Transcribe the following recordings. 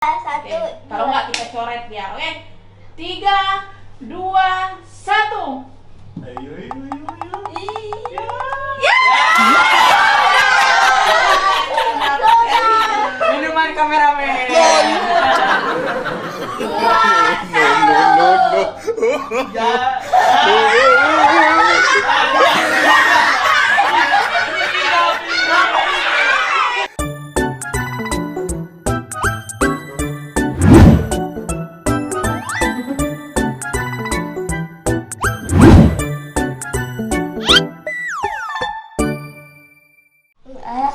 Oke. Kalau nggak kita coret biar, oke? 3, 2, 1. Ayo. Iya. Minuman kameramen.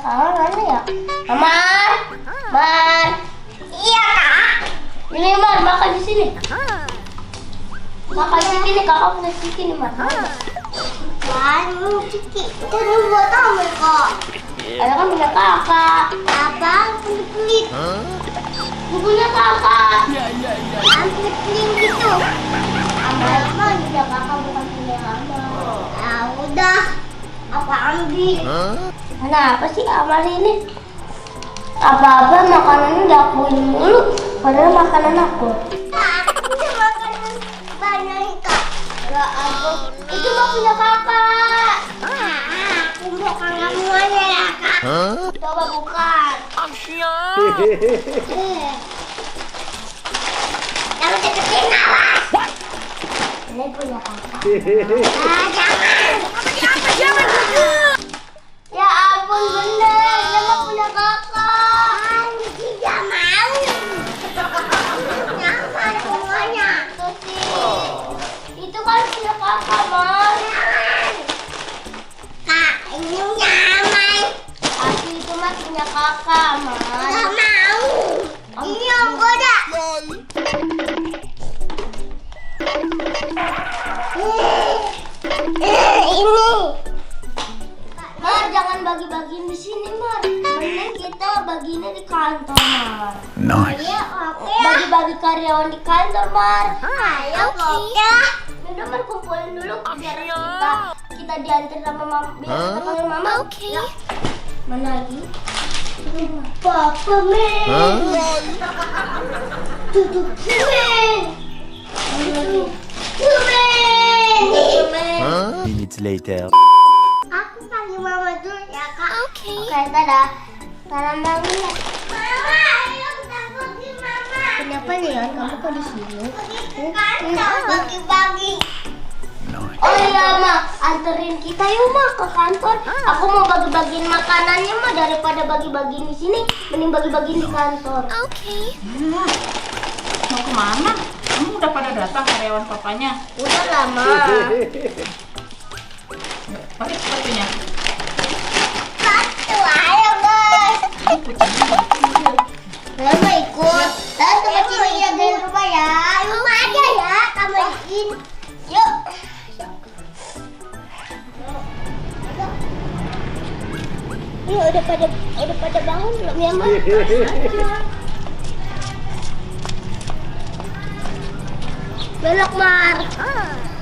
Kakak mana ya? Amar, Mar. Iya kak. Ini Mar, makan di sini. Makan di sini, kakak punya ciki nih Mar. Kan ciki, itu buat kamu kok. Ada kan punya kakak. Apa? Pelit-pelit. Punya kakak. Kan pelit-pelit gitu. Amar mah punya kakak bukan punya Amar. Ya udah, aku ambil. Kenapa sih Amal ini? Apa-apa makanannya diakuin mulu, padahal makanan aku. Aku udah makanan banyak kak. Ya ampun, itu mah punya kakak. Aku mau kakak semuanya ya kak. Coba bukan. Jangan deketin awas. Ini punya kakak. Jangan. Ya ampun bener, dia mah punya kakak. Tidak mau. Nyaman semuanya. Itu kan punya kakak, Mas. Kak, ini nyaman. Tapi itu mah punya kakak, Mas. Tidak mau. Ini yang goda. Ini. Mar, jangan bagi-bagiin di sini, Mar. Mending kita baginya di kantor, Mar. Nice. Ayo, oke. Bagi-bagi karyawan di kantor, Mar. Ayo, oke. Udah, Mar, kumpulin dulu biar kita diantar sama mama. Biar kita panggil mama. Oke. Ya. Mana lagi? Papa, men. Tutup, men. Minutes later. Aku panggil mama dulu ya kak. Oke, dadah. Salam bangun ya. Mama, ayo kita pergi mama. Kenapa Leon? Kamu kok di sini? Bagi-bagi. Oh iya Ma, anterin kita yuk Ma ke kantor. Aku mau bagi-bagiin makanannya Ma, daripada bagi-bagiin di sini, mending bagi-bagiin di kantor. Oke. Mau kemana? Kamu udah pada datang karyawan papanya? Udah lama. Pakai sepatunya. Satu, ayo guys. Mama ikut. Dan teman sini jagain rumah ya. Rumah aja ya, kamu izin. Yuk. Yuk, udah pada bangun belum ya, Ma? Belok, Mar.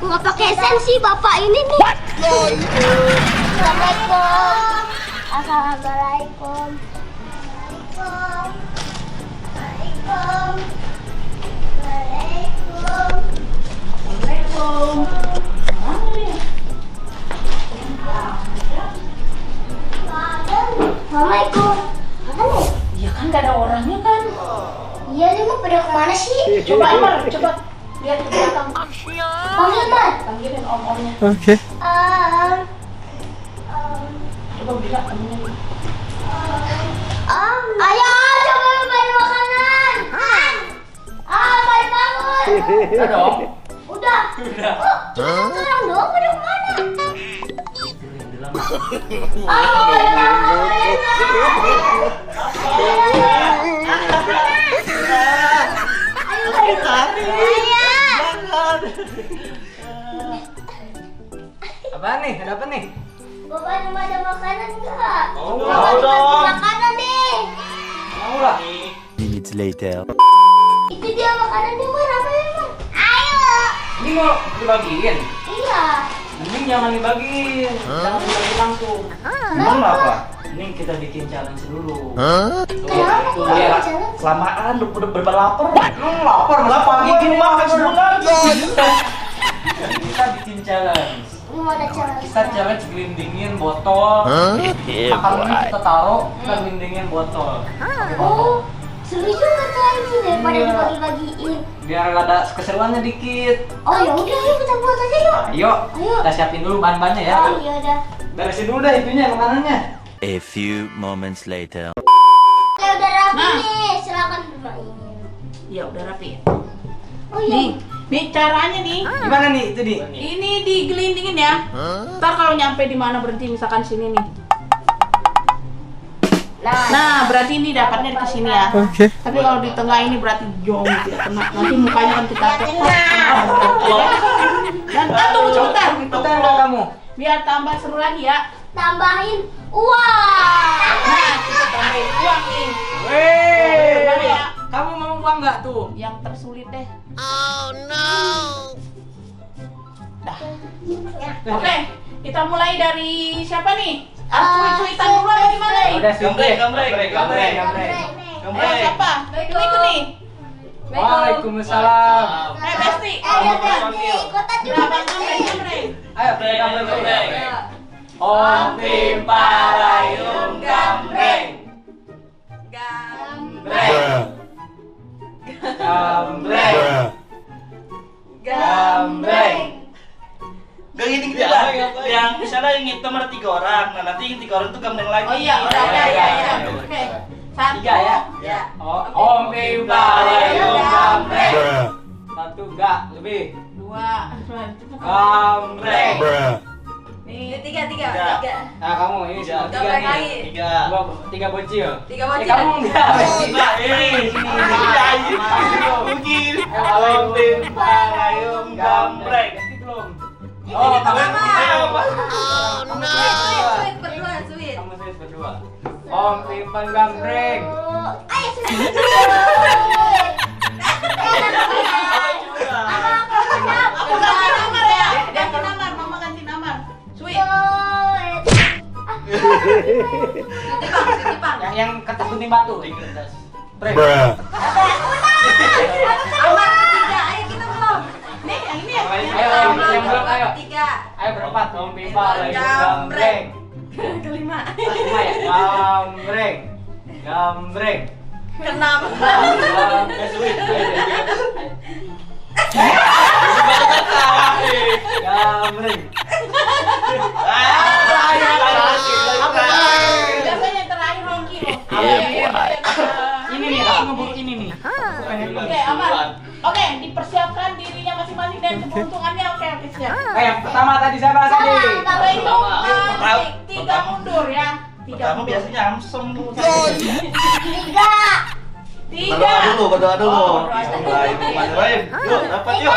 Nggak pakai sen sih bapak ini nih. Assalamualaikum. Assalamualaikum. Assalamualaikum. Assalamualaikum. Iya kan gak ada orangnya kan? Iya, ini mau pada kemana sih? Coba Amar, coba lihat ke belakang. Panggil, Mar. Panggilin om-omnya. Okay. Coba bilang temennya. Ayo, coba bagi makanan. Balik bangun. Udah dong. Udah. Oh, cuma satu orang doang, pada kemana? Balik bangun. Ayo, balik bangun. Apa nih? Ada apa nih? Bapak cuma ada makanan nggak? Mau Bapak dong. dikasih makanan nih. Mau lah. Minutes later. Itu dia makanannya, Mar. Apa ya, Mar? Ayo. Ini mau dibagiin? Iya. Mending jangan dibagiin. Jangan dibagi langsung. Kenapa? Emang apa? Ini kita bikin challenge dulu. Kenapa kok Biar challenge? Kelamaan udah berlapar. lapar Lah pagi gini makan sebulan. Kita bikin challenge. Mau ada challenge. Kita challenge gelindingin botol. Makan ini kita taruh, kita gelindingin botol. Pakai botol. Oh, seru juga tuh ini daripada dibagi-bagiin. Biar ada keseruannya dikit. Oh ya udah, yuk kita buat aja yuk. Ayo, Ayo. kita siapin dulu bahan-bahannya ya. Oh iya udah. Beresin dulu deh itunya makanannya. A few moments later. Ya udah rapi Nah. nih, silakan bermain. Ya udah rapi ya. Oh iya. Nih caranya nih. Gimana nih itu nih? Ini digelindingin ya. Ntar kalau nyampe di mana berhenti misalkan sini nih. Nah, berarti ini dapatnya ke sini ya. Oke. Tapi kalau di tengah ini berarti jauh tidak kena. Nanti mukanya kan kita Ya, tenang. Dan tunggu sebentar. Ikutan nggak kamu? Biar tambah seru lagi ya. Tambahin uang. Nah, kita tambahin uang nih. Weh, Mana ya? kamu mau uang nggak tuh? Yang tersulit deh. Dah. Oke, kita mulai dari siapa nih? Cuit-cuitan dulu apa gimana nih? Udah sih. Gambreng. Ayo siapa? Ikut nih. Waalaikumsalam. Besti. Ikutan juga Nah, Bang Besti. Gambreng. Ayo, gambreng. Om Pimpa Layung Gambreng. Gambreng. Gambreng. Gak gini Pak. Yang misalnya yang hitam ada 3 orang. Nah nanti yang 3 orang itu gambreng lagi. Oh iya, udah ya. Oke. 1. 3 ya? Ya. Om Pimpa Layung Gambreng. 1 enggak, lebih. 2. Gambreng. Nih, 3. Nah, kamu ini sudah 3 Gambreng nih. lagi. 3 bocil. 3 bocil. Kamu enggak. Nah ini. Mungkin. Om Pimpa Layung Gambreng. Ganti belum? Ini pertama. Kamu Sweet berdua, sweet. Kamu saya berdua. Om Pimpan Gambreng. Ayo sudah. Ganti nomor ya. Ganti nomor, Mama ganti nomor. Sweet. Sweet Bang. Yang kertas gunting batu. Trek. Aman 3. Ayo kita belum. Nih, yang ini ya. Ayo, yang belum, ayo. 3. Ayo berempat. Om Pimpan Layung Gambreng. Kelima. 5 ya. Gambreng. Gambreng. Keenam. Gambreng. Biasanya terakhir Hongki loh. Ini nih, aku ngeburu ini nih. Oke, aman. Oke, dipersiapkan dirinya masing-masing dan keberuntungannya. Oke, siap. Yang pertama tadi siapa tadi? Kita hitung 3 mundur ya. 3 Pertama mundur. biasanya amsem tuh. 3. 3. Berdoa dulu. Oh, berdoa dulu. Bismillahirrahmanirrahim. Yuk, dapat yuk.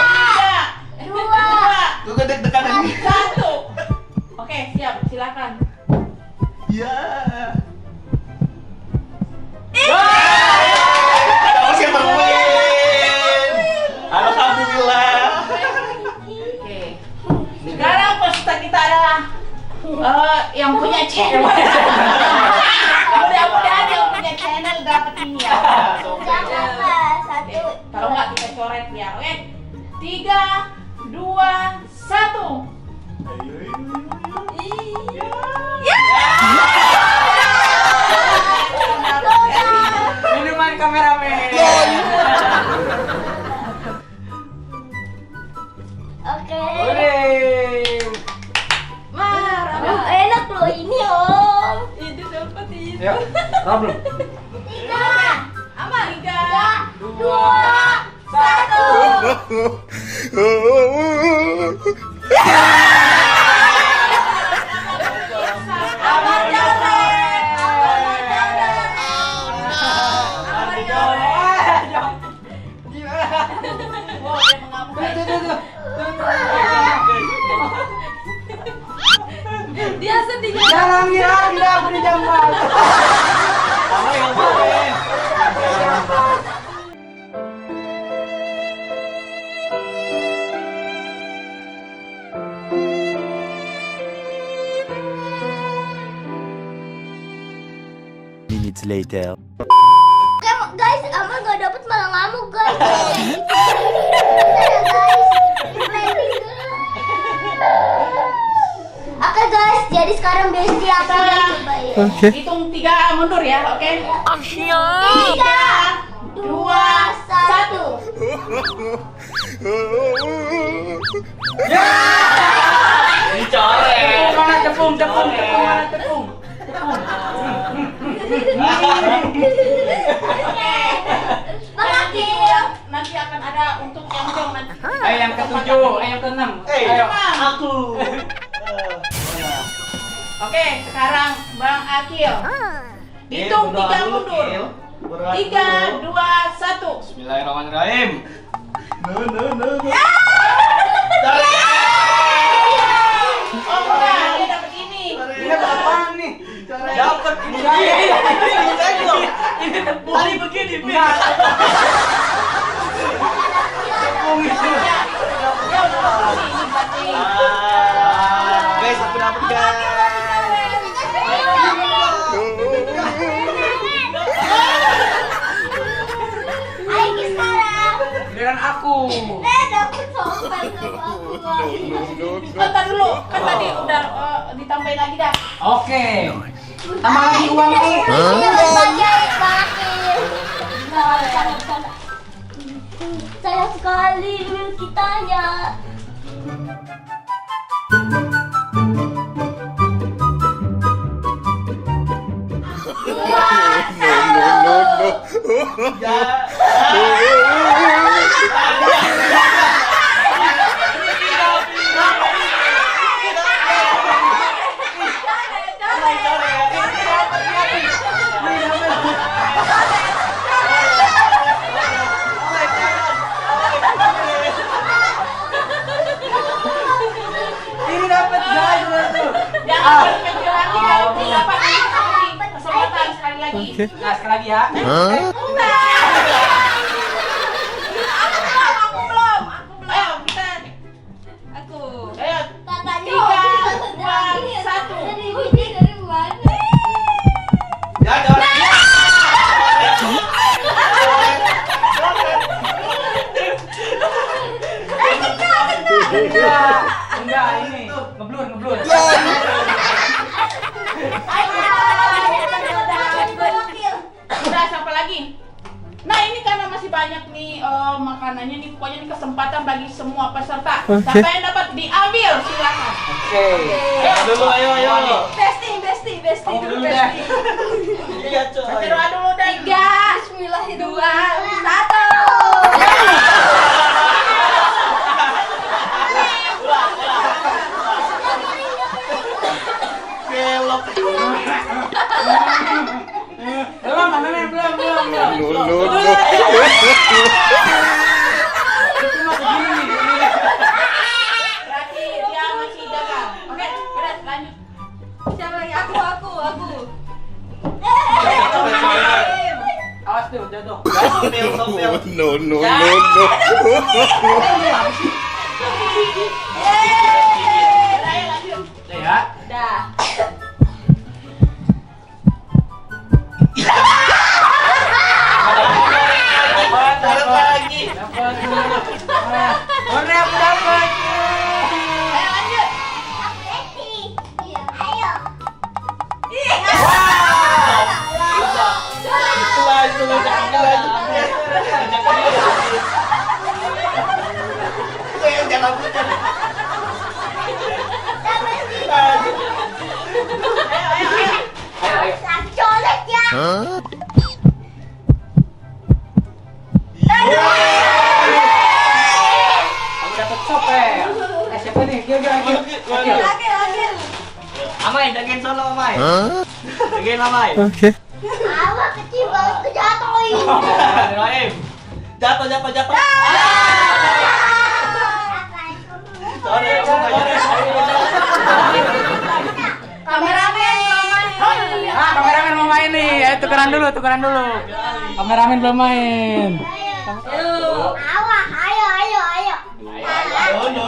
3, 2, Tuh deg-degan ini. 1. Oke, siap. Silakan. Ya. Kamu siapa win? Alhamdulillah. Oke. Sekarang peserta kita adalah yang punya channel. Mudah-mudahan yang punya channel dapat ini ya. Kalau nggak kita coret ya. Oke. 3, 2, 1. Minuman kameramen. Oke. Boleh. Enak loh ini om. Itu dapat itu. Yuk, Rob belum? 3, Aman. 3, 2, 1. Aman Oh, dia mengamuk. Dia sedih. Jangan bilang tidak aku di jamban. Kamu yang boleh. later. Oke guys, Amal gak dapet malah ngamuk guys. Oke guys, jadi sekarang Besti aku yang cobain. Hitung 3 mundur ya, oke? 3, 2, 1. Dicoret. Mana tepung mana tepung. Nanti akan ada untuk yang nanti. Ayo yang ke-7, yang ke-6. Ayo. Aku. Oke, sekarang Bang Akil. Hitung 3 mundur. 3, 2, 1. Bismillahirrahmanirrahim. Oh, enggak, dia dapat ini. Ini apaan nih? Dapat ini. Ini tepung. Tadi begini, Tepung itu. Ya udah dapat ini berarti. Guys, aku dapat guys. Ayo sekarang. Giliran aku. Dapet sopan sama aku guys. Bentar dulu, kan tadi udah ditambahin lagi dah. Oke. Tambah lagi uang nih. Sayang sekali duit kitanya. Ini dapat guys tuh. Jangan berkecil hati kalau tidak dapat kesempatan sekali lagi. Nah, sekali lagi ya. Aku belum. Ayo kita. Aku. Ayo. Katanya 3, 2, 1. dari mana? Ya, jangan. Enggak, ini ngeblur. Udah siapa lagi? Nah ini karena masih banyak nih makanannya nih, pokoknya ini kesempatan bagi semua peserta. Siapa yang dapat diambil silakan. Oke. Ayo. Besti Kamu dulu dulu deh. Iya, coy. Berdoa dulu dan 3, 2, 1. Belok. Belum. berarti dia masih jaga. Oke, beres lanjut. Siapa lagi? Aku. Awas tuh, jatuh. No. Ayo lanjut. Udah ya. Dah. Dapat lagi. Dapat. Warna aku dapat. Ayo lanjut. Aku Besti. Iya, ayo. Itulah jangan putar. Ayo. Colek ya. Aku dapat sopel. Siapa nih? Gil. Lagi. Amai, jagain sono Amai. Jagain Amai. Awak kecil banget kejatuhin. Rahim. Jatuh. Sorry, aku nggak jadi. Kameramen Kameramen mau main nih. Ayo tukeran dulu. Kameramen belum main. Awak, ayo. No.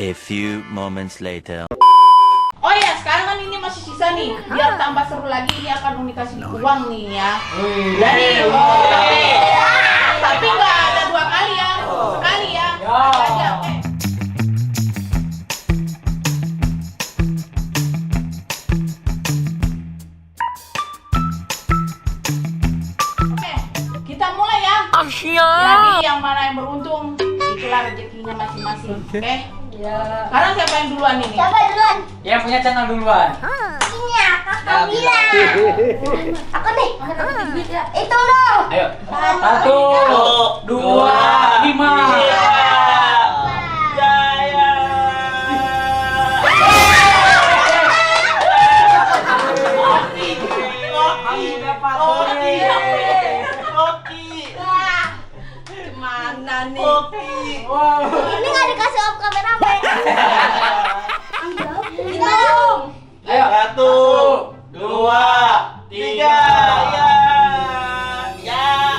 A few moments later. Oh ya, sekarang kan ini masih sisa nih. Biar tambah seru lagi, ini akan Umi kasih uang nih ya. Jadi, tapi nggak ada 2 kali ya, sekali ya. Ada aja, oke. Oke, kita mulai ya. Jadi yang mana yang beruntung, itulah rezekinya masing-masing. Oke? Sekarang siapa yang duluan ini? Siapa duluan? Yang punya channel duluan. Ini kakak Kamila. Aku nih. Hitung dong. Ayo. 1, 2, 5. Jaya. Mana nih? Ini nggak dikasih om kameramen. Hitung. Ayo. 1, 2, 3. Ya.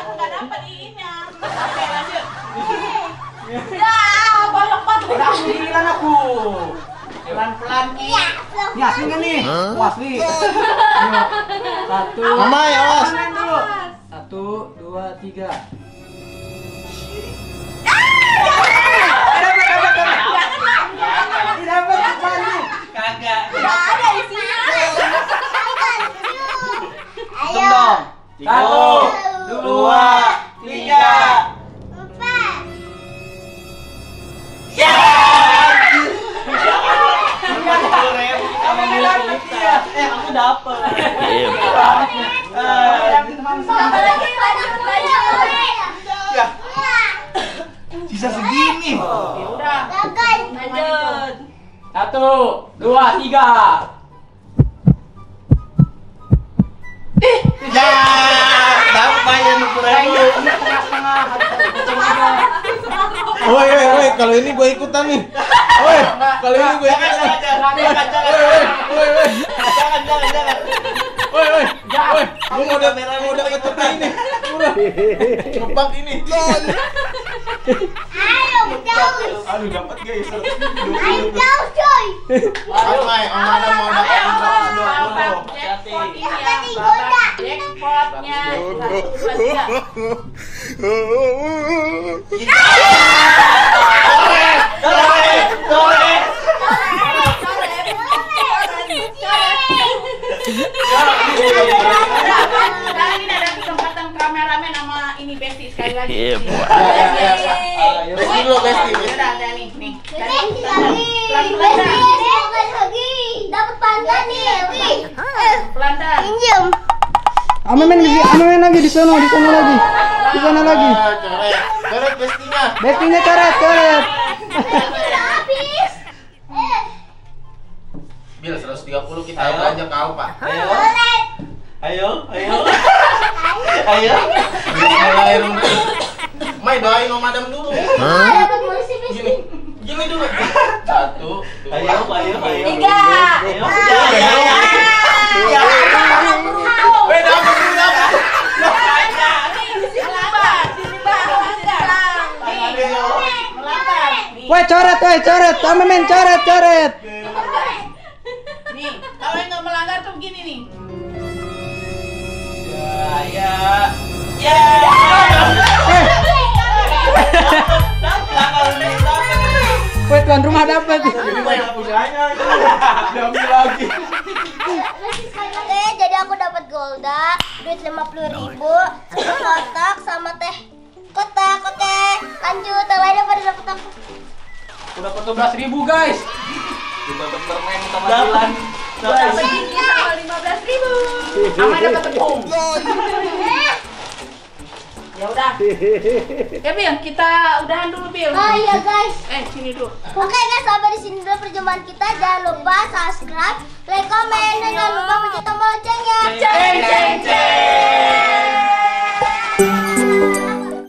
Nggak dapat ininya. Oke, lanjut. Ya, banyak banget. Udah 9 aku. Pelan-pelan Ki. Ini asli nggak nih? Asli. 1. Mamai, awas. 1, 2, 3. Kagak. Nggak ada di sini. Ayo. 1, 2, 3. 4. Ya. Aku dapet. Sama lagi, lanjut. Ya. Sisa segini. Ya udah. Gagal. Lanjut. 1, 2, 3. Ya. Dapat ya ukuran lu. Woi, kalau ini gue ikutan nih. Woi, kalau ini gue ikutan. Woi, lu mau dapat cepat ini. Ngebak ini. Ayo, jauh. Aduh, dapat guys. Ayo, jauh, coy. Mamai, Om Adam mau dapat Jackpot ini ya. Apa nih, goda? Jackpotnya. Sekarang ini ada kesempatan kameramen sama ini Besti sekali lagi. Iya, Besti dulu, Besti. Udah ada nih. Besti lagi. Pelan-pelan dah. Besti lagi. Dapat pandan nih. Pelan dah. Pinjam. Amin lagi di sana lagi. Di sana lagi. Coret Bestinya. Bestinya coret. Habis. Bil 130 kita belanja kau, Pak. Boleh. Ayo. Mai doain Om Adam dulu. Dapat polisi Besti. Gini dulu. 1, 2. Ayo. 3. Ayo. Ya. Weh, dapat dulu. Woi, coret. Amin, coret. Nih, kalau yang nggak melanggar tuh begini nih. Ya. Woi, tuan rumah dapat. Jadi banyak punyanya. Diambil lagi. Oke, jadi aku dapat golda, duit 50.000, kotak sama teh kotak. Oke, lanjut. Yang lainnya pada dapat apa? Udah 14.000 guys. Kita bermain sama Dapat. Dapat gigi sama 15.000. Sama dapat tepung. Ya udah. Ya Bil, kita udahan dulu Bil. Oh iya guys. Sini dulu. Oke guys, sampai di sini dulu perjumpaan kita. Jangan lupa subscribe, like, komen, dan jangan lupa pencet tombol loncengnya. Ceng.